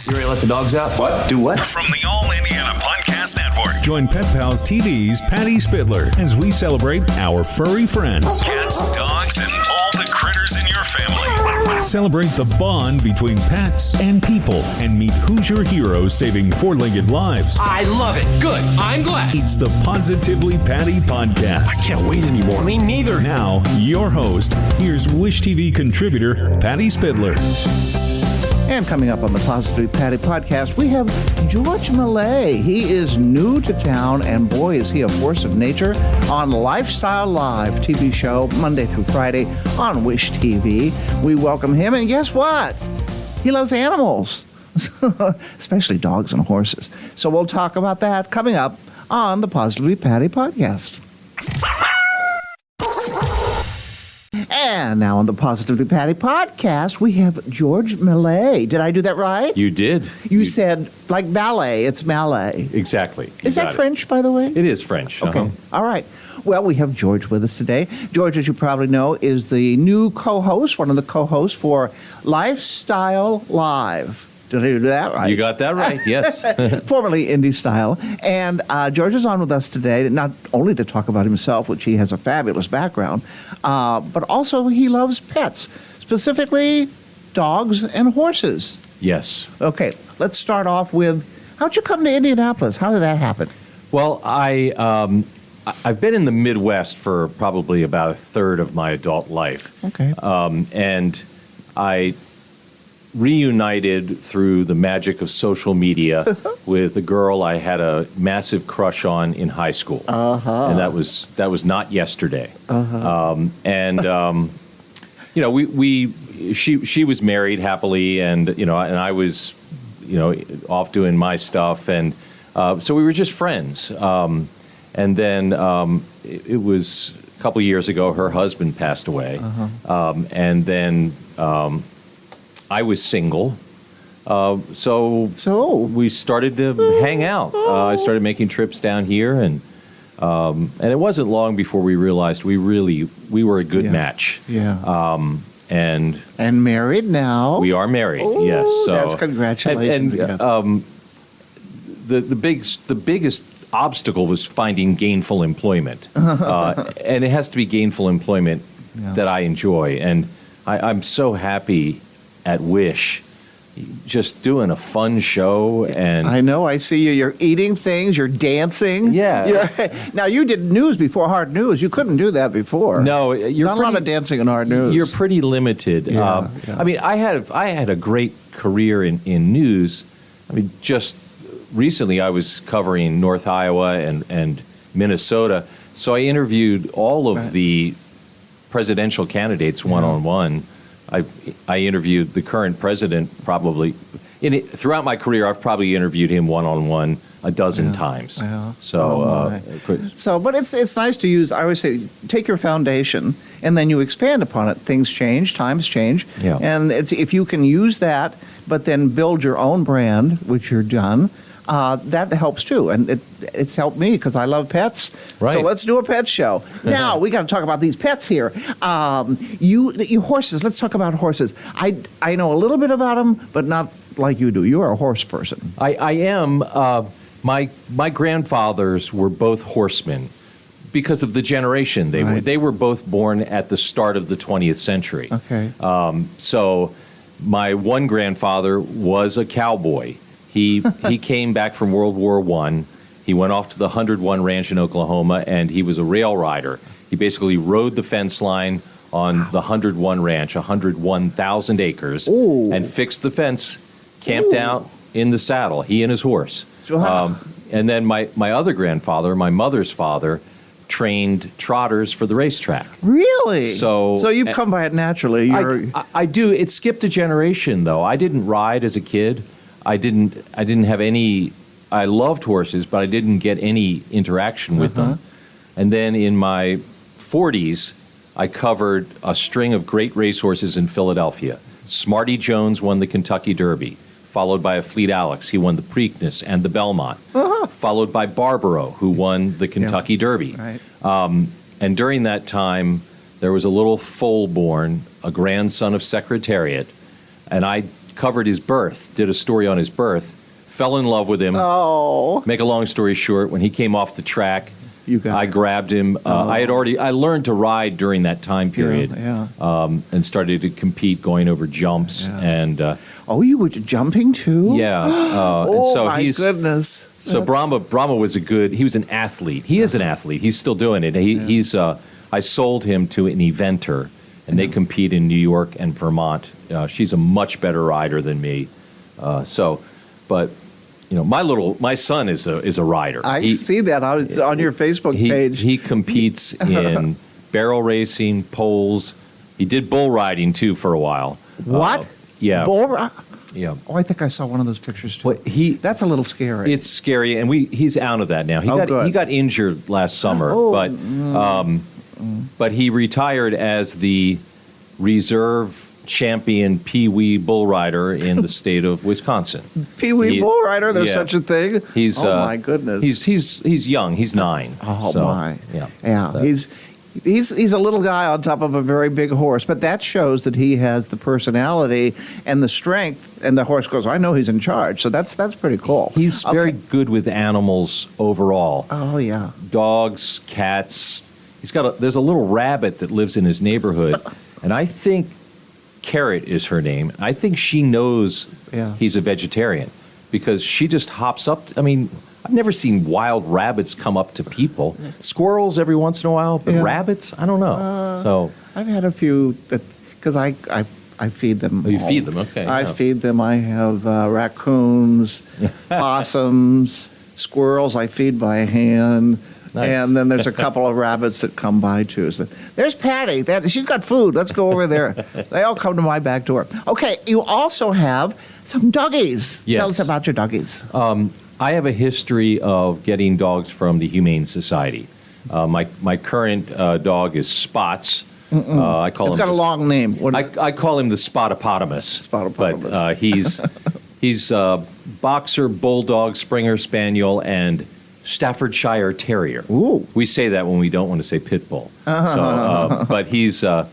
You ready to let the dogs out? What? Do what? From the All Indiana Podcast Network. Join Pet Pals TV's Patty Spitler as we celebrate our furry friends. Cats, dogs, and all the critters in your family. Celebrate the bond between pets and people and meet Hoosier heroes saving four-legged lives. I love it. Good. I'm glad. It's the Positively Patty podcast. I can't wait anymore. Me neither. Now, your host, here's Wish TV contributor Patty Spitler. And coming up on the Positively Patty podcast, we have George Mallet. He is new to town, and boy, is he a force of nature on Lifestyle Live TV show, Monday through Friday on Wish TV. We welcome him, and guess what? He loves animals, especially dogs and horses. So we'll talk about that coming up on the Positively Patty podcast. And now on the Positively Patty podcast, we have George Mallet. Did I do that right? You did. You said, like ballet, it's Mallet. Exactly. Is that French, by the way? It is French. Okay. All right. Well, we have George with us today. George, as you probably know, is the new co-host, one of the co-hosts for Lifestyle Live. Did I do that right? You got that right, yes. Formerly Indie Style. And George is on with us today, not only to talk about himself, which he has a fabulous background, but also he loves pets, specifically dogs and horses. Yes. Okay, let's start off with, how'd you come to Indianapolis? How did that happen? Well, I've been in the Midwest for probably about a third of my adult life. Okay. And I reunited through the magic of social media with a girl I had a massive crush on in high school, and that was not yesterday. She was married happily, and I was off doing my stuff, and so we were just friends. And then it was a couple of years ago, her husband passed away, and then I was single, so we started to hang out. I started making trips down here, and it wasn't long before we realized we were a good match. Yeah. And married now. We are married. Ooh, yes. So that's congratulations. The biggest obstacle was finding gainful employment, and it has to be gainful employment that I enjoy, and I'm so happy at Wish, just doing a fun show. And I know, I see you. You're eating things. You're dancing. Yeah. Now, you did news before Hard News. You couldn't do that before. No, you're not a lot of dancing in Hard News. You're pretty limited. Yeah. I mean, I had a great career in news. I mean, just recently I was covering North Iowa and Minnesota, so I interviewed all of the presidential candidates one-on-one. I interviewed the current president probably throughout my career. I've probably interviewed him one-on-one a dozen times. Yeah. So, but it's nice to use. I always say, take your foundation and then you expand upon it. Things change, times change, and if you can use that, but then build your own brand, which you're done. That helps too, and it's helped me because I love pets. Right. So let's do a pet show. Now we got to talk about these pets here. You horses. Let's talk about horses. I know a little bit about them, but not like you do. You are a horse person. I am. My grandfathers were both horsemen because of the generation they were. They were both born at the start of the 20th century. Okay. So my one grandfather was a cowboy. He came back from World War I. He went off to the 101 Ranch in Oklahoma, and he was a rail rider. He basically rode the fence line on the 101 Ranch, 101,000 acres, and fixed the fence, camped out in the saddle, he and his horse. And then my other grandfather, my mother's father, trained trotters for the racetrack. Really? So you've come by it naturally. I do. It skipped a generation, though. I didn't ride as a kid. I didn't have any. I loved horses, but I didn't get any interaction with them. And then in my 40s, I covered a string of great racehorses in Philadelphia. Smarty Jones won the Kentucky Derby, followed by a Fleet Alex. He won the Preakness and the Belmont, followed by Barbaro, who won the Kentucky Derby. Right. And during that time, there was a little foal born, a grandson of Secretariat, and I covered his birth, did a story on his birth, fell in love with him. Oh. Make a long story short, when he came off the track, I grabbed him. I learned to ride during that time period, and started to compete, going over jumps and. You were jumping too? Yeah. Oh, and so my goodness. So Brahma was he was an athlete. He is an athlete. He's still doing it. I sold him to an eventer, and they compete in New York and Vermont. She's a much better rider than me. But my son is a rider. I see that on your Facebook page. He competes in barrel racing, poles. He did bull riding too for a while. What? Yeah. Yeah. Oh, I think I saw one of those pictures too. But that's a little scary. It's scary, and he's out of that now. He got injured last summer, but he retired as the reserve champion Pee-wee bull rider in the state of Wisconsin. Pee-wee bull rider? There's such a thing? Oh my goodness. He's young. He's 9. Oh so, my. Yeah. He's a little guy on top of a very big horse, but that shows that he has the personality and the strength, and the horse goes, I know he's in charge. So that's pretty cool. He's very good with animals overall. Oh yeah. Dogs, cats. There's a little rabbit that lives in his neighborhood, and I think Carrot is her name. I think she knows he's a vegetarian because she just hops up. I've never seen wild rabbits come up to people. Squirrels every once in a while, but rabbits, I don't know. I've had a few because I feed them. Oh, you feed them, okay. I feed them. I have raccoons, possums, squirrels. I feed by hand. Nice. And then there's a couple of rabbits that come by too. So there's Patty. She's got food. Let's go over there. They all come to my back door. Okay, you also have some doggies. Yes. Tell us about your doggies. I have a history of getting dogs from the Humane Society. My current dog is Spots. I call it's him got a long name. I call him the Spotopotamus. But he's boxer, bulldog, Springer Spaniel, and Staffordshire Terrier. Ooh. We say that when we don't want to say pit bull. But he's a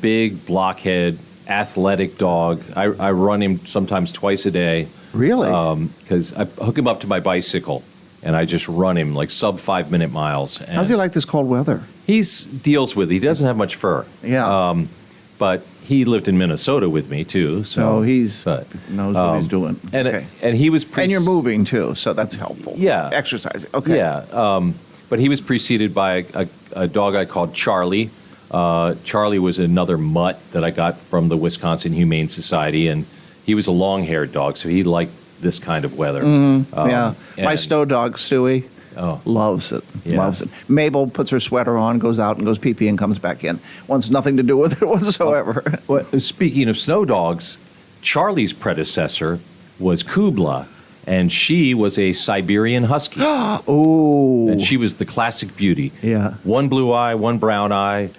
big blockhead, athletic dog. I run him sometimes twice a day. Really? Because I hook him up to my bicycle, and I just run him like sub 5-minute miles. And how's he like this cold weather? He deals with it. He doesn't have much fur. Yeah. But he lived in Minnesota with me too. So he knows what he's doing. And he was. And you're moving too, so that's helpful. Yeah. Exercising. Okay. Yeah. But he was preceded by a dog I called Charlie. Charlie was another mutt that I got from the Wisconsin Humane Society, and he was a long-haired dog, so he liked this kind of weather. My Stowe dog, Stewie, loves it. Yeah. Loves it. Mabel puts her sweater on, goes out and goes pee-pee and comes back in. Wants nothing to do with it whatsoever. Speaking of snow dogs, Charlie's predecessor was Kubla, and she was a Siberian Husky. Ooh. And she was the classic beauty. Yeah. One blue eye, one brown eye,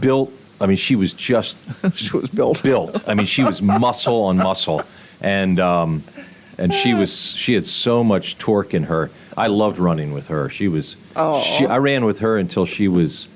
built. She was just she was built. She was muscle on muscle, and she had so much torque in her. I loved running with her. I ran with her until she was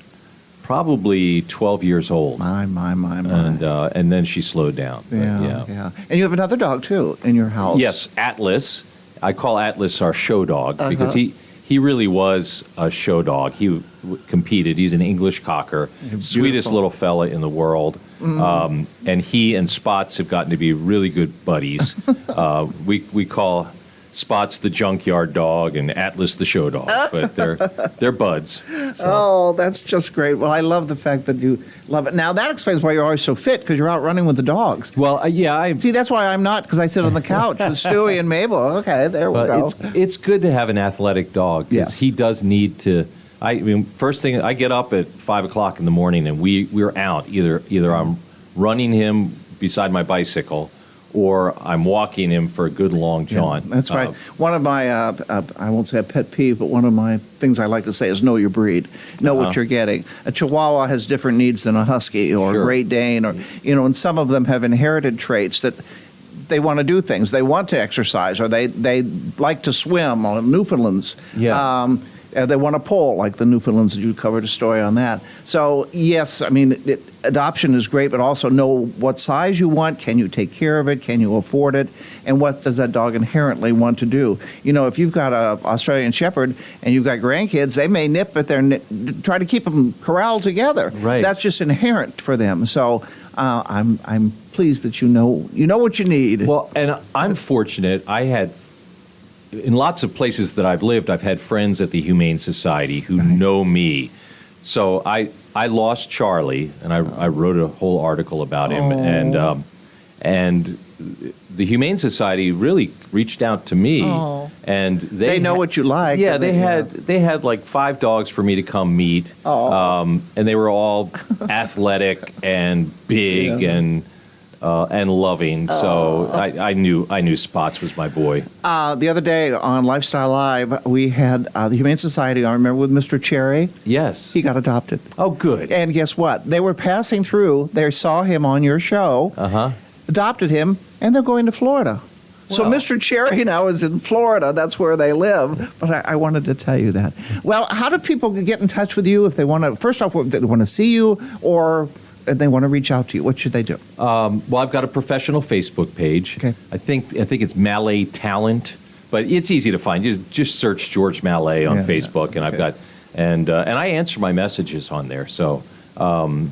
probably 12 years old. My. And then she slowed down. Yeah. And you have another dog too in your house. Yes, Atlas. I call Atlas our show dog because he really was a show dog. He competed. He's an English cocker, sweetest little fella in the world. And he and Spots have gotten to be really good buddies. We call Spots the junkyard dog and Atlas the show dog, but they're buds. So. Oh, that's just great. Well, I love the fact that you love it. Now, that explains why you're always so fit, because you're out running with the dogs. Well, See, that's why I'm not, because I sit on the couch with Stewie and Mabel. Okay, there we go. It's good to have an athletic dog, because he does need to. First thing, I get up at 5 o'clock in the morning, and we're out. Either I'm running him beside my bicycle, or I'm walking him for a good long jaunt. Yeah, that's right. One of my, I won't say a pet peeve, but one of my things I like to say is know your breed. Know what you're getting. A Chihuahua has different needs than a Husky or a Great Dane, or and some of them have inherited traits that they want to do things. They want to exercise, or they like to swim. On Newfoundlands. Yeah. They want a poll, like the Newfoundlands. You covered a story on that. So, yes, I mean, adoption is great, but also know what size you want. Can you take care of it? Can you afford it? And what does that dog inherently want to do? You know, if you've got an Australian Shepherd and you've got grandkids, they may nip at try to keep them corralled together. Right. That's just inherent for them. So I'm pleased that you know what you need. Well, and I'm fortunate. I had, in lots of places that I've lived, I've had friends at the Humane Society who know me. So I lost Charlie, and I wrote a whole article about him, and the Humane Society really reached out to me, and they know what you like. Yeah, they had like 5 dogs for me to come meet, and they were all athletic and big and loving. So I knew Spots was my boy. The other day on Lifestyle Live, we had the Humane Society. I remember with Mr. Cherry. Yes, He got adopted. Oh, good. And guess what? They were passing through. They saw him on your show. Adopted him, and they're going to Florida. So Wow. Mr. Cherry now is in Florida. That's where they live. But I wanted to tell you that. Well, how do people get in touch with you if they want to? First off, if they want to see you, or if they want to reach out to you, what should they do? Well, I've got a professional Facebook page. Okay. I think it's Mallet Talent, but it's easy to find. Just search George Mallet on Facebook, and I've got and I answer my messages on there. So I'm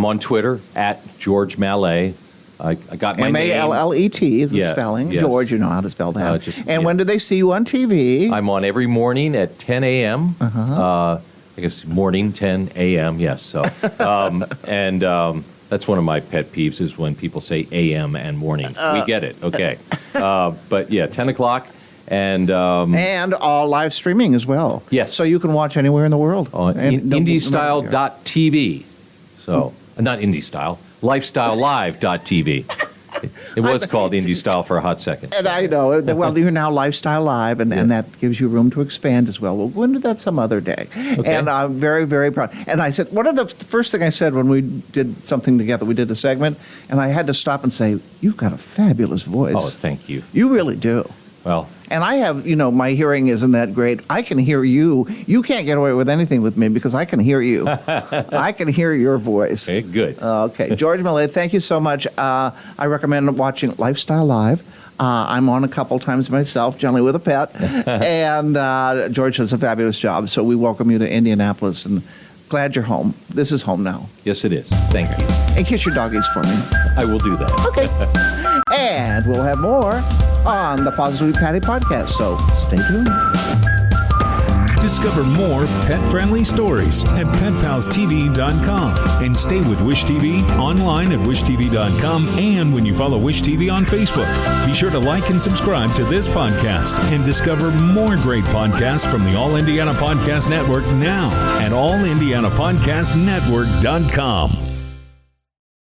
on Twitter at George Mallet. I got my Mallet is the Yeah, spelling. yes. George, you know how to spell that. Yeah. When do they see you on TV? I'm on every morning at 10 a.m. I guess morning 10 a.m. Yes. So that's one of my pet peeves is when people say a.m. and morning. We get it. Okay. But yeah, 10 o'clock. And all live streaming as well. Yes. So you can watch anywhere in the world. on indiestyle.tv. So, not IndieStyle, lifestylelive.tv. It was called IndieStyle for a hot second. And I know. Well, you're now Lifestyle Live, and that gives you room to expand as well. We'll go into that some other day. Okay. And I'm very, very proud. And I said, what are the first thing I said when we did something together? We did a segment, and I had to stop and say, you've got a fabulous voice. Oh, thank you. You really do. Well, And I have, my hearing isn't that great. I can hear you. You can't get away with anything with me because I can hear you. I can hear your voice. okay, good. Okay. George Mallet, thank you so much. I recommend watching Lifestyle Live. I'm on a couple times myself, generally with a pet. And George does a fabulous job. So we welcome you to Indianapolis, and glad you're home. This is home now. Yes, it is. Thank you. And kiss your doggies for me. I will do that. Okay. And we'll have more on the Positively Patty podcast. So stay tuned. Discover more pet-friendly stories at PetPalsTV.com and stay with Wish TV online at WishTV.com and when you follow Wish TV on Facebook. Be sure to like and subscribe to this podcast and discover more great podcasts from the All Indiana Podcast Network now at AllIndianaPodcastNetwork.com.